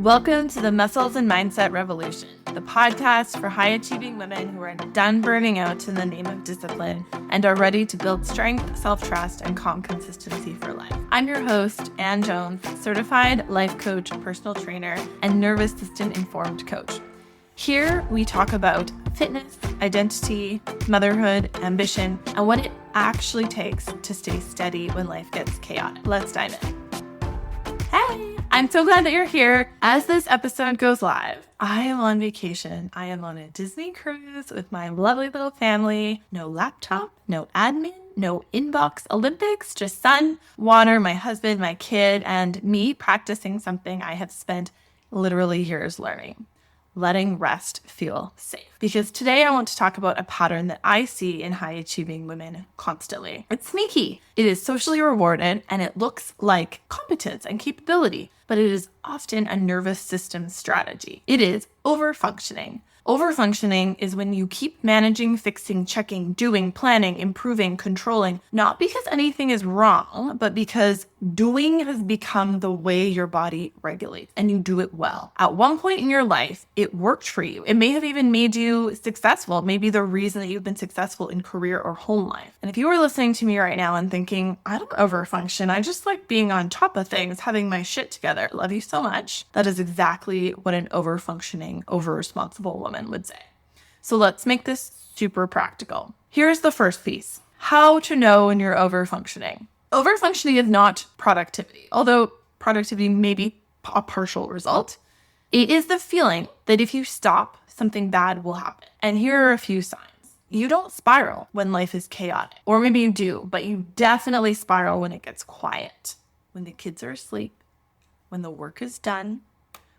Welcome to the Muscles and Mindset Revolution, the podcast for high-achieving women who are done burning out in the name of discipline and are ready to build strength, self-trust, and calm consistency for life. I'm your host, Ann Jones, certified life coach, personal trainer, and nervous system-informed coach. Here, we talk about fitness, identity, motherhood, ambition, and what it actually takes to stay steady when life gets chaotic. Let's dive in. Hey! I'm so glad that you're here. As this episode goes live, I am on vacation. I am on a Disney cruise with my lovely little family. No laptop, no admin, no inbox Olympics, just sun, water, my husband, my kid, and me practicing something I have spent literally years learning. Letting rest feel safe. Because today I want to talk about a pattern that I see in high-achieving women constantly. It's sneaky. It is socially rewarded and it looks like competence and capability, but it is often a nervous system strategy. It is overfunctioning. Overfunctioning is when you keep managing, fixing, checking, doing, planning, improving, controlling, not because anything is wrong, but because doing has become the way your body regulates and you do it well. At one point in your life, it worked for you. It may have even made you successful. Maybe the reason that you've been successful in career or home life. And if you were listening to me right now and thinking, I don't overfunction, I just like being on top of things, having my shit together. Love you so much. That is exactly what an overfunctioning, over-responsible woman would say. So let's make this super practical. Here's the first piece. How to know when you're overfunctioning. Overfunctioning is not productivity, although productivity may be a partial result. It is the feeling that if you stop, something bad will happen. And here are a few signs. You don't spiral when life is chaotic, or maybe you do, but you definitely spiral when it gets quiet, when the kids are asleep, when the work is done,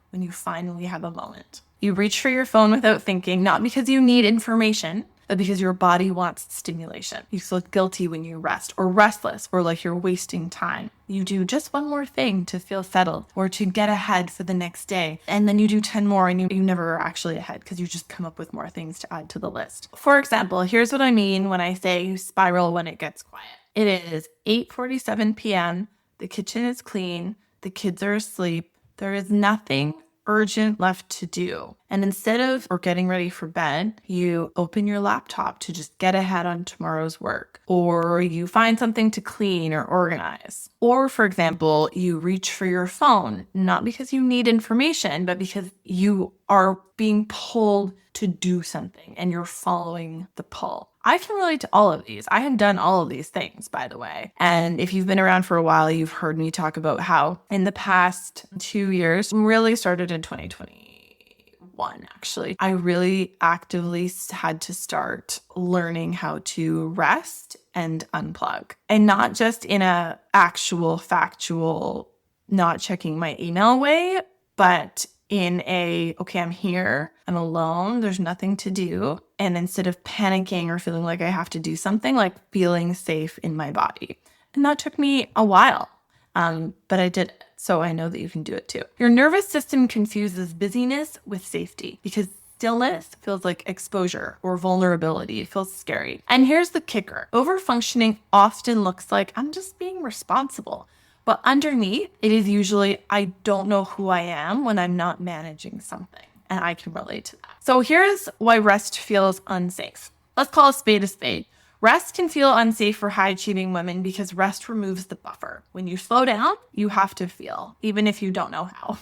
when you finally have a moment. You reach for your phone without thinking, not because you need information, but because your body wants stimulation. You feel guilty when you rest, or restless, or like you're wasting time. You do just one more thing to feel settled or to get ahead for the next day. And then you do 10 more and you never are actually ahead because you just come up with more things to add to the list. For example, here's what I mean when I say you spiral when it gets quiet. It is 8:47 p.m. The kitchen is clean. The kids are asleep. There is nothing urgent left to do. And instead of getting ready for bed, you open your laptop to just get ahead on tomorrow's work, or you find something to clean or organize. Or, for example, you reach for your phone, not because you need information, but because you are being pulled to do something and you're following the pull. I can relate to all of these. I have done all of these things, by the way. And if you've been around for a while, you've heard me talk about how in the past 2 years, really started in 2021, actually, I really actively had to start learning how to rest and unplug. And not just in a actual, factual, not checking my email way, but in a, okay, I'm here, I'm alone, there's nothing to do. And instead of panicking or feeling like I have to do something, like feeling safe in my body. And that took me a while, but I did it. So I know that you can do it too. Your nervous system confuses busyness with safety because stillness feels like exposure or vulnerability. It feels scary. And here's the kicker. Overfunctioning often looks like I'm just being responsible. But underneath, it is usually, I don't know who I am when I'm not managing something. And I can relate to that. So here's why rest feels unsafe. Let's call a spade a spade. Rest can feel unsafe for high-achieving women because rest removes the buffer. When you slow down, you have to feel, even if you don't know how.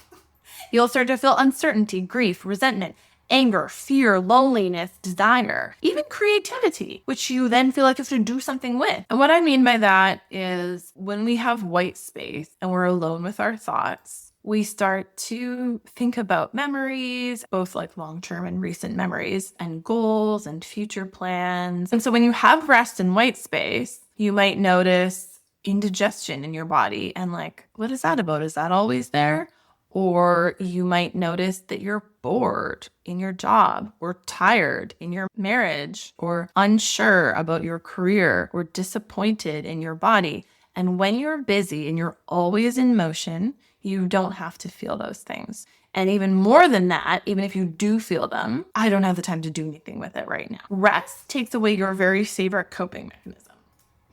You'll start to feel uncertainty, grief, resentment, anger, fear, loneliness, desire, even creativity, which you then feel like you have to do something with. And what I mean by that is when we have white space and we're alone with our thoughts, we start to think about memories, both like long-term and recent memories, and goals and future plans. And so when you have rest and white space, you might notice indigestion in your body and like, what is that about? Is that always there? Or you might notice that you're bored in your job, or tired in your marriage, or unsure about your career, or disappointed in your body. And when you're busy and you're always in motion, you don't have to feel those things. And even more than that, even if you do feel them, I don't have the time to do anything with it right now. Rest takes away your very favorite coping mechanism,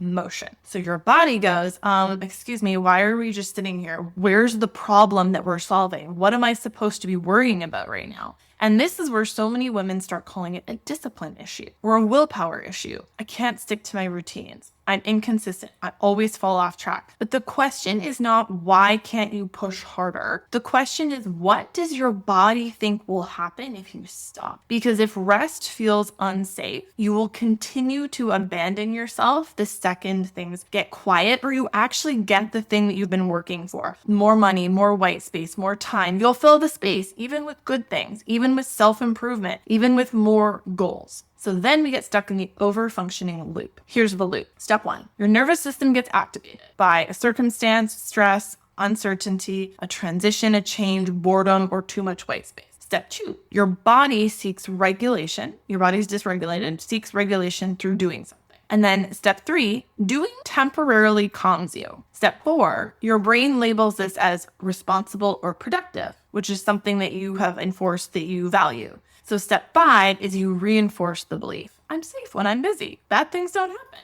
motion. So your body goes, excuse me, why are we just sitting here? Where's the problem that we're solving? What am I supposed to be worrying about right now? And this is where so many women start calling it a discipline issue or a willpower issue. I can't stick to my routines. I'm inconsistent. I always fall off track. But the question is not, why can't you push harder? The question is, what does your body think will happen if you stop? Because if rest feels unsafe, you will continue to abandon yourself the second things get quiet or you actually get the thing that you've been working for. More money, more white space, more time. You'll fill the space, even with good things, even with self-improvement, even with more goals. So then we get stuck in the overfunctioning loop. Here's the loop. Step 1, your nervous system gets activated by a circumstance, stress, uncertainty, a transition, a change, boredom, or too much white space. Step 2, your body seeks regulation. Your body's dysregulated, seeks regulation through doing something. And then step 3, doing temporarily calms you. Step 4, your brain labels this as responsible or productive, which is something that you have enforced that you value. So step 5 is you reinforce the belief, I'm safe when I'm busy. Bad things don't happen.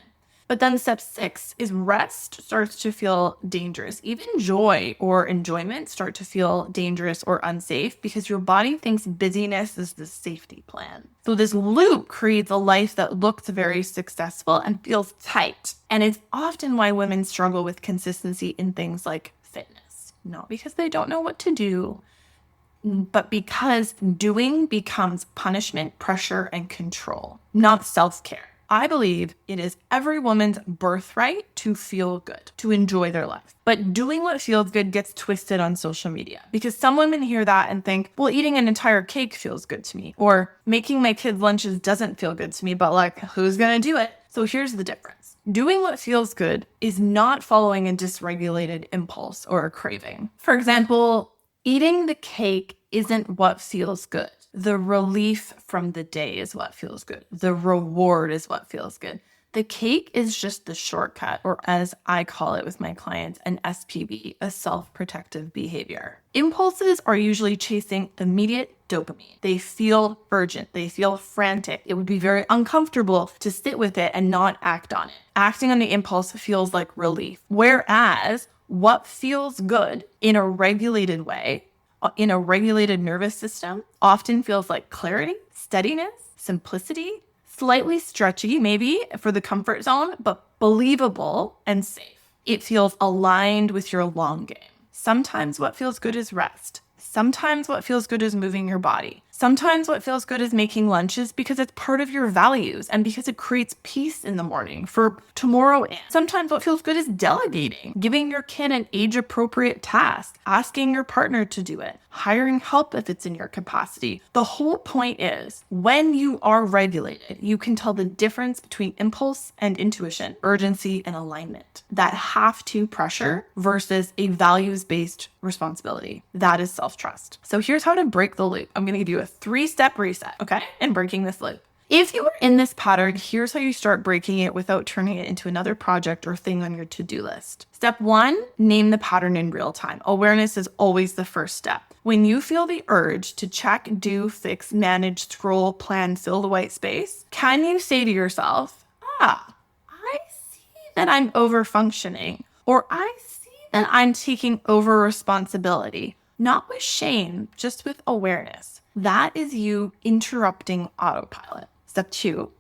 But then step 6 is rest starts to feel dangerous. Even joy or enjoyment start to feel dangerous or unsafe because your body thinks busyness is the safety plan. So this loop creates a life that looks very successful and feels tight. And it's often why women struggle with consistency in things like fitness. Not because they don't know what to do, but because doing becomes punishment, pressure, and control, not self-care. I believe it is every woman's birthright to feel good, to enjoy their life. But doing what feels good gets twisted on social media because some women hear that and think, well, eating an entire cake feels good to me, or making my kids' lunches doesn't feel good to me, but like, who's going to do it? So here's the difference. Doing what feels good is not following a dysregulated impulse or a craving. For example, eating the cake isn't what feels good. The relief from the day is what feels good. The reward is what feels good. The cake is just the shortcut, or as I call it with my clients, an SPB, a self-protective behavior. Impulses are usually chasing immediate dopamine. They feel urgent. They feel frantic. It would be very uncomfortable to sit with it and not act on it. Acting on the impulse feels like relief. Whereas what feels good in a regulated way, in a regulated nervous system, often feels like clarity, steadiness, simplicity, slightly stretchy maybe for the comfort zone, but believable and safe. It feels aligned with your long game. Sometimes what feels good is rest. Sometimes what feels good is moving your body. Sometimes what feels good is making lunches because it's part of your values and because it creates peace in the morning for tomorrow. Sometimes what feels good is delegating, giving your kid an age-appropriate task, asking your partner to do it, hiring help if it's in your capacity. The whole point is when you are regulated, you can tell the difference between impulse and intuition, urgency and alignment. That have to pressure versus a values-based responsibility. That is self-trust. So here's how to break the loop. I'm going to give you a 3-step reset, okay? And breaking this loop. If you are in this pattern, here's how you start breaking it without turning it into another project or thing on your to-do list. Step 1, name the pattern in real time. Awareness is always the first step. When you feel the urge to check, do, fix, manage, scroll, plan, fill the white space, can you say to yourself, I see that I'm overfunctioning, or I see that I'm taking over responsibility, not with shame, just with awareness. That is you interrupting autopilot. Step 2,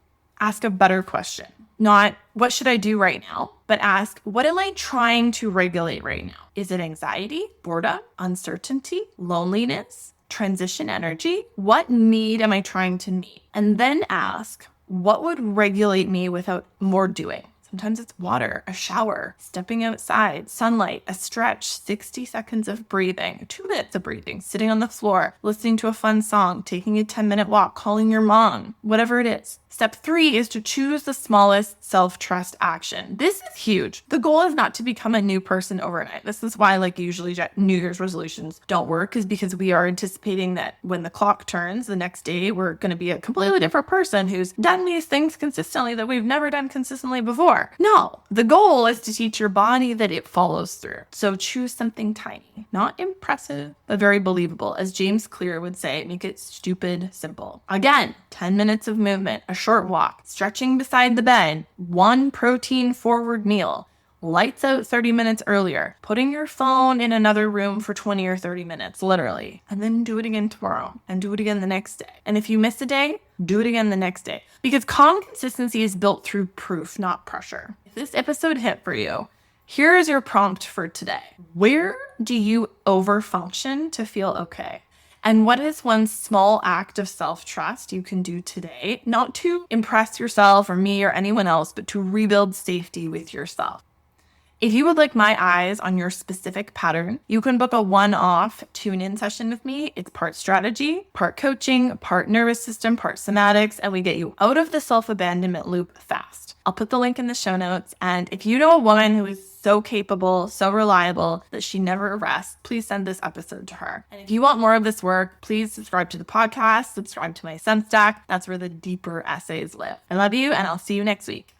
ask a better question. Not, what should I do right now? But ask, what am I trying to regulate right now? Is it anxiety, boredom, uncertainty, loneliness, transition energy? What need am I trying to meet? And then ask, what would regulate me without more doing? Sometimes it's water, a shower, stepping outside, sunlight, a stretch, 60 seconds of breathing, 2 minutes of breathing, sitting on the floor, listening to a fun song, taking a 10-minute walk, calling your mom, whatever it is. Step 3 is to choose the smallest self-trust action. This is huge. The goal is not to become a new person overnight. This is why usually New Year's resolutions don't work, is because we are anticipating that when the clock turns the next day, we're going to be a completely different person who's done these things consistently that we've never done consistently before. are. No, the goal is to teach your body that it follows through. So choose something tiny, not impressive, but very believable. As James Clear would say, make it stupid simple. Again, 10 minutes of movement, a short walk, stretching beside the bed, one protein forward meal. Lights out 30 minutes earlier, putting your phone in another room for 20 or 30 minutes, literally, and then do it again tomorrow and do it again the next day. And if you miss a day, do it again the next day, because calm consistency is built through proof, not pressure. If this episode hit for you, here is your prompt for today. Where do you overfunction to feel okay? And what is one small act of self-trust you can do today, not to impress yourself or me or anyone else, but to rebuild safety with yourself? If you would like my eyes on your specific pattern, you can book a one-off tune-in session with me. It's part strategy, part coaching, part nervous system, part somatics, and we get you out of the self-abandonment loop fast. I'll put the link in the show notes. And if you know a woman who is so capable, so reliable that she never rests, please send this episode to her. And if you want more of this work, please subscribe to the podcast, subscribe to my Substack. That's where the deeper essays live. I love you, and I'll see you next week.